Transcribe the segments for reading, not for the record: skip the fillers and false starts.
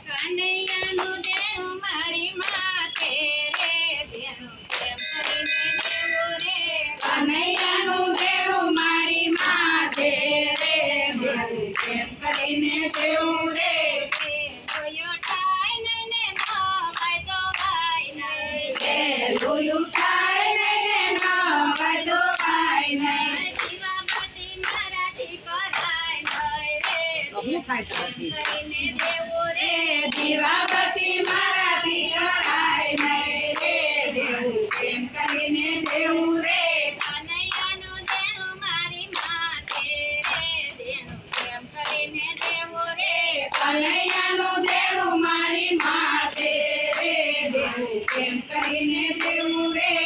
કનૈયાનું દેણું મારી માથે રે દેણું કેમ કરીને દેવું રે કનૈયાનું દેણું મારી માથે રે દેણું કેમ કરીને દેવું રે લોયો થાય નહીં ને ન વાયદો ભાઈ નહીં લોયું થાય નહીં ને ન વાયદો ભાઈ નહીં જીવાપતિ મારાથી કરાય નહીં રે કરીને દેવું રે દીવાબત્તી મારાથી કરાય નહીં રે દેવું કેમ કરીને દેવું રે કનૈયાનું દેણું મારી માથે રે દેણું કેમ કરીને દેવું રે કનૈયાનું દેણું મારી માથે રે દેવું કેમ કરીને દેવું રે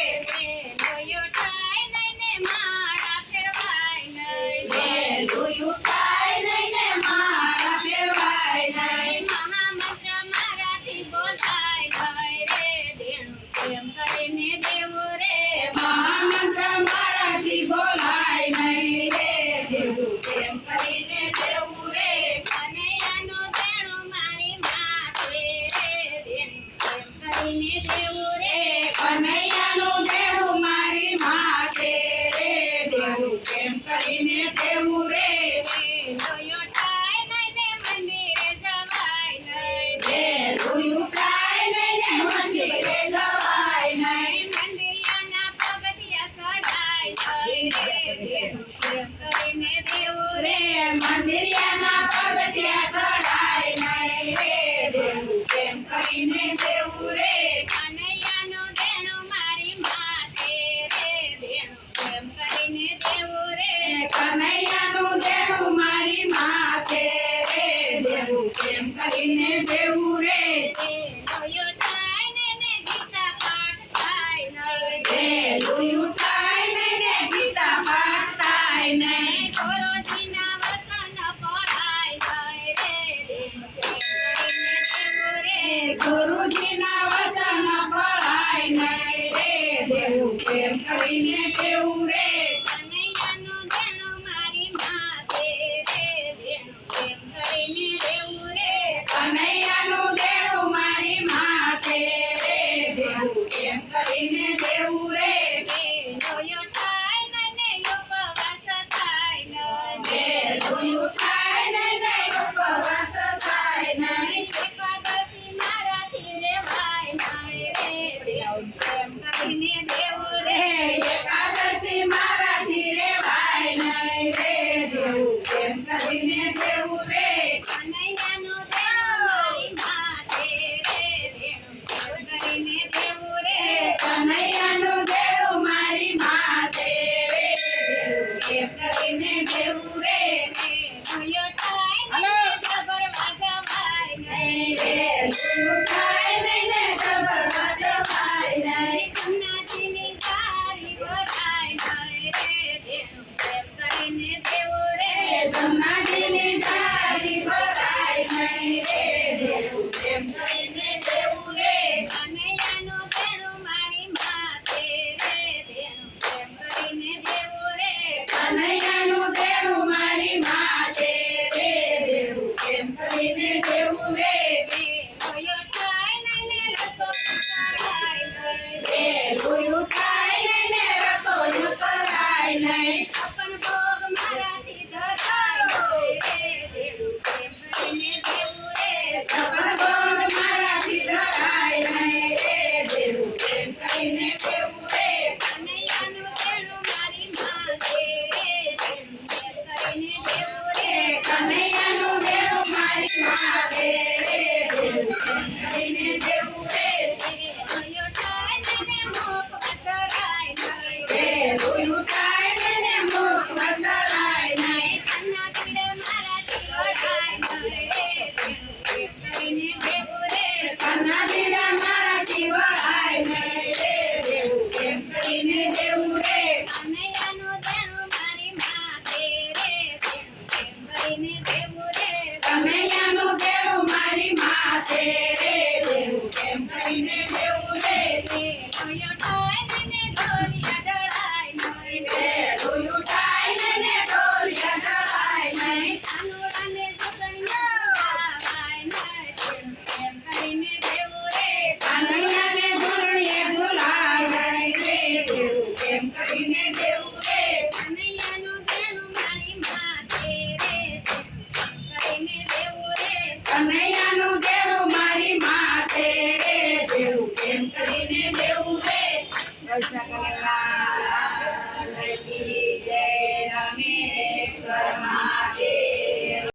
લોયો થાય નહીં ને માળા ફેરવાય નહીં લોયું થાય નહીં ને માળા ફેરવાય નહીં મહામંત્ર મારાથી બોલાય નહીં રે દેણું કેમ કરીને દેવું રે મહામંત્ર મારાથી બોલાય નહીં રે દેવું કેમ કરીને દેવું રે કનૈયાનું દેણું મારી માથે રે દેણું કેમ કરીને દેવું રે કનૈયાનું દેણું મારી માથે રે દેવું કેમ કરીને દેવું રે લોયો થાય નહીં ને મંદિરે જવાય નહીં લોયું થાય નહીં ને મંદિરે જવાય નહીં મંદિરિયાના પગથિયા ચડાય નહીં રે દેણું કેમ કરીને દેવું રે મંદિરિયાના પગથિયા ચડાય નહીં રે દેવું કેમ કરીને દેવું રે કનૈયાનું દેણું મારી માથે રે દેણું કેમ કરીને દેવું રે કનૈયાનું દેણું મારી માથે રે દેવું કેમ કરીને દેવું રે લોયો થાય નહીં ને ગીતા પાઠ થાય નહીં લોયું થાય નહીં ને ગીતા પાઠ થાય નહીં ગુરુજીના વચન પઢાય નહીં રે દેણું કેમ કરીને દેવું રે ગુરુજીના વચન પઢાય નહીં રે દેવું કેમ કરીને દેવું રે કનૈયાનું દેણું મારી માથે રે દેણું કેમ કરીને દેવું રે કનૈયાનું દેણું મારી માથે રે દેવું કેમ કરીને દેવું રે લોયો થાય નહીં ને ઉપવાસ થાય નહીં લોયું થાય નહીં ને ઉપવાસ થાય નહીં એકાદશી મારાથી રેવાય નહીં રે દેવું કેમ કરીને દેવું રે એકાદશી મારાથી રેવાય નહીં રે દેવું કેમ કરીને દેવું રે કનૈયાનું દેણું મારી માથે રે દેણું કેમ કરીને દેવું રે કનૈયાનું દેણું મારી માથે રે દેવું કેમ કરીને દેવું રે લોયો થાય નહીં ને જબરવા જવાય નહીં લોયું થાય નહીં ને જબરવા જવાય નહીં કન્યાજીની સારી ભરાય નહીં રે દેણું કેમ કરીને દેવું રે જમનાજીની જારી ભરાય નહીં રે દેવું કેમ કરીને દેવું રે કનૈયાનું દેણું મારી માથે રે દેણું કેમ કરીને દેવું રે કનૈયાનું દેણું મારી માથે રે દેવું કેમ કરીને દેવું રે લોયો થાય નહીં ને રસોઈ કરાય નહીં લોયું થાય નહીં ને રસોઈ કરાય નહીં છપ્પન ભોગ મારાથી ધરાય નહીં રે દેણું કેમ કરીને દેવું રે સપન ભોગ મારાથી ધરાય નહીં રે દેવું કેમ કરીને દેવું રે કનૈયાનું દેણું મારી માથે રે દેણું કેમ કરીને દેવું રે કનૈયાનું દેણું મારી માથે રે દેવું કેમ કરીને દેવું રે લોયો થાય નહીં ને મોકળા ધરાય નહીં લોયું થાય નહીં ને મુખ બદલાય નહીં કન્યા પીડે મારાથી વઢાય નહીં રે દેણું કેમ કરીને દેવું રે કન્ના બીડા મારાથી વળાય નહીં રે દેવું કેમ કરીને દેવું રે કનૈયાનું દેણું મારી માથે રે દેણું કેમ કરીને દેવું રે કનૈયાનું દેણું મારી માથે રે દેવું કૃષ્ણ કનૈયા